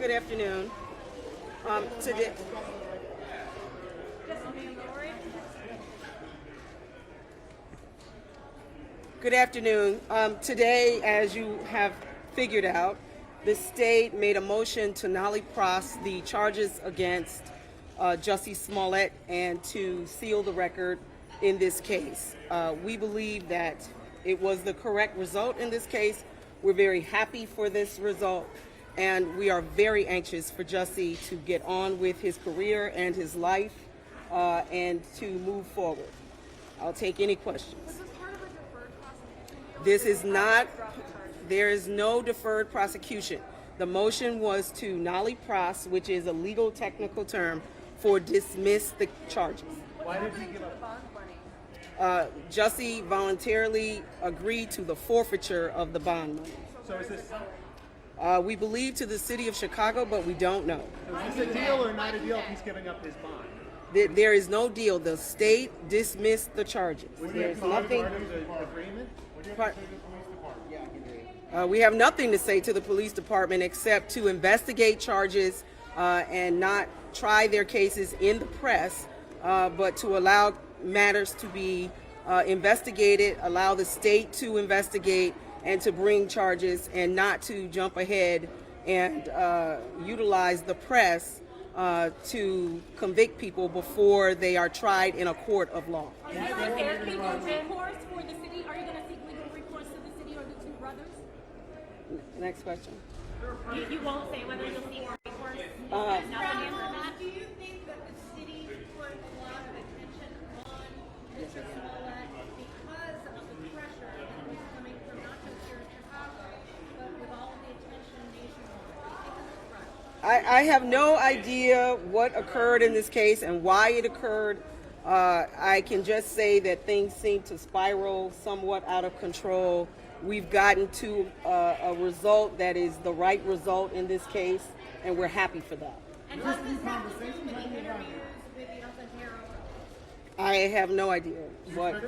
Good afternoon. Today, Good afternoon. Today, as you have figured out, the state made a motion to nollie pros the charges against Jussie Smollett and to seal the record in this case. We believe that it was the correct result in this case. We're very happy for this result, and we are very anxious for Jussie to get on with his career and his life and to move forward. I'll take any questions. This is not, there is no deferred prosecution. The motion was to nollie pros, which is a legal technical term for dismiss the charges. Why did he give up bond money? Jussie voluntarily agreed to the forfeiture of the bond money. So is this, We believe to the city of Chicago, but we don't know. is this a deal or not a deal if he's giving up his bond? There is no deal. The state dismissed the charges. There's nothing. Part of the agreement? We have nothing to say to the police department except to investigate charges and not try their cases in the press, but to allow matters to be investigated, allow the state to investigate and to bring charges, and not to jump ahead and utilize the press to convict people before they are tried in a court of law. Is there a legal recourse for the city? Are you going to seek legal recourse to the city or the two brothers? Next question. You won't say whether you'll seek recourse? Do you think that the city put a lot of attention on Mr. Smollett because of the pressure that was coming from not just here in Chicago, but with all of the attention nationwide? Do you think this is right? I have no idea what occurred in this case and why it occurred. I can just say that things seem to spiral somewhat out of control. We've gotten to a result that is the right result in this case, and we're happy for that. And does this have to do with the interviews with the Alcantara? I have no idea what.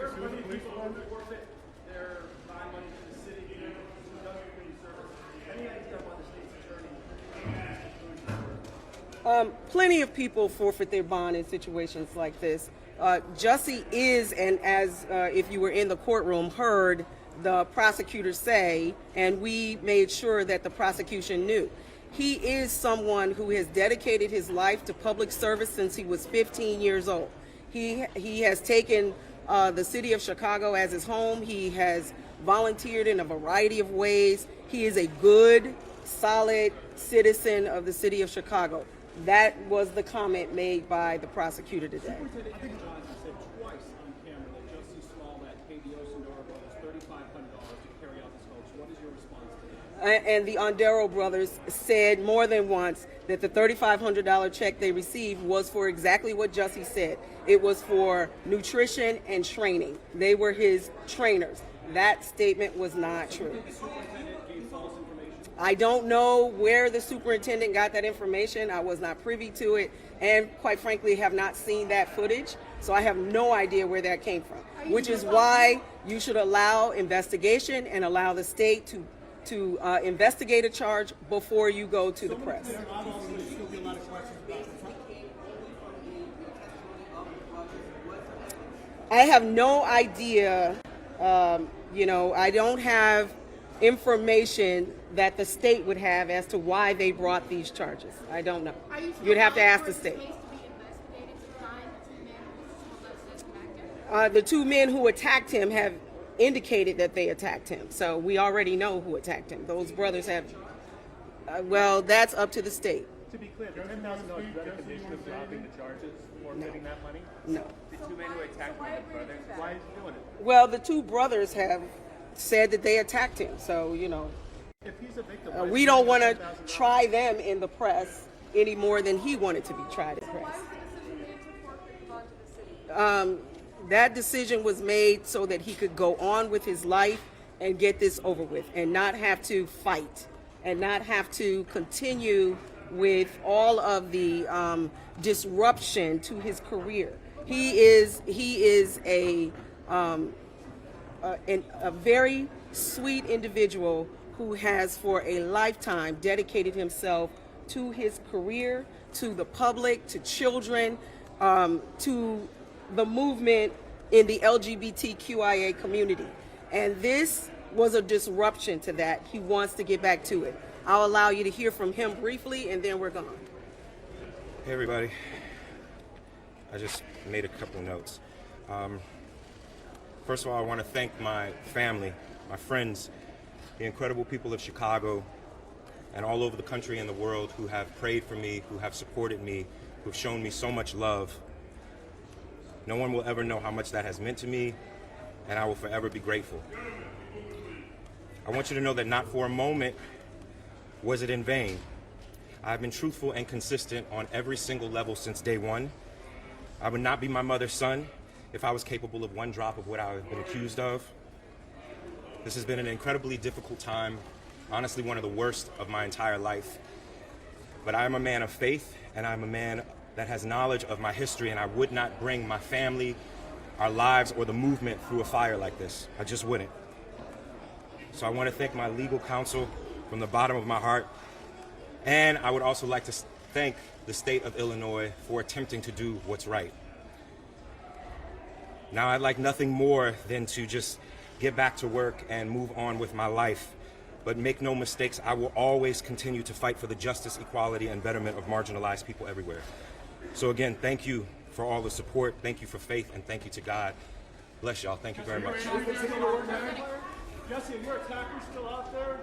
Plenty of people forfeit their bond in situations like this. Jussie is, and as if you were in the courtroom, heard the prosecutor say, and we made sure that the prosecution knew, he is someone who has dedicated his life to public service since he was 15 years old. He has taken the city of Chicago as his home. He has volunteered in a variety of ways. He is a good, solid citizen of the city of Chicago. That was the comment made by the prosecutor today. I think Johnson said twice on camera that Jussie Smollett paid the Osindoro brothers $3,500 to carry out this hoax. What is your response to that? And the Ondero brothers said more than once that the $3,500 check they received was for exactly what Jussie said. It was for nutrition and training. They were his trainers. That statement was not true. I don't know where the superintendent got that information. I was not privy to it, and quite frankly have not seen that footage. So I have no idea where that came from, which is why you should allow investigation and allow the state to investigate a charge before you go to the press. I have no idea. I don't have information that the state would have as to why they brought these charges. I don't know. You'd have to ask the state. The two men who attacked him have indicated that they attacked him, so we already know who attacked him. Those brothers have. Well, that's up to the state. To be clear, the $10,000 is that a condition of dropping the charges or getting that money? No. The two men who attacked the brothers, why is he doing it? Well, the two brothers have said that they attacked him, so If he's a victim, we don't want to try them in the press any more than he wanted to be tried in press. That decision was made so that he could go on with his life and get this over with and not have to fight and not have to continue with all of the disruption to his career. He is a very sweet individual who has for a lifetime dedicated himself to his career, to the public, to children, to the movement in the LGBTQIA community. And this was a disruption to that. He wants to get back to it. I'll allow you to hear from him briefly, and then we're gone. Hey everybody, I just made a couple notes. First of all, I want to thank my family, my friends, the incredible people of Chicago and all over the country and the world who have prayed for me, who have supported me, who've shown me so much love. No one will ever know how much that has meant to me, and I will forever be grateful. I want you to know that not for a moment was it in vain. I've been truthful and consistent on every single level since day one. I would not be my mother's son if I was capable of one drop of what I've been accused of. This has been an incredibly difficult time, honestly one of the worst of my entire life. But I am a man of faith, and I'm a man that has knowledge of my history, and I would not bring my family, our lives, or the movement through a fire like this. I just wouldn't. So I want to thank my legal counsel from the bottom of my heart. And I would also like to thank the state of Illinois for attempting to do what's right. Now, I'd like nothing more than to just get back to work and move on with my life. But make no mistakes, I will always continue to fight for the justice, equality, and betterment of marginalized people everywhere. So again, thank you for all the support, thank you for faith, and thank you to God. Bless y'all. Thank you very much. Jussie, are your attackers still out there?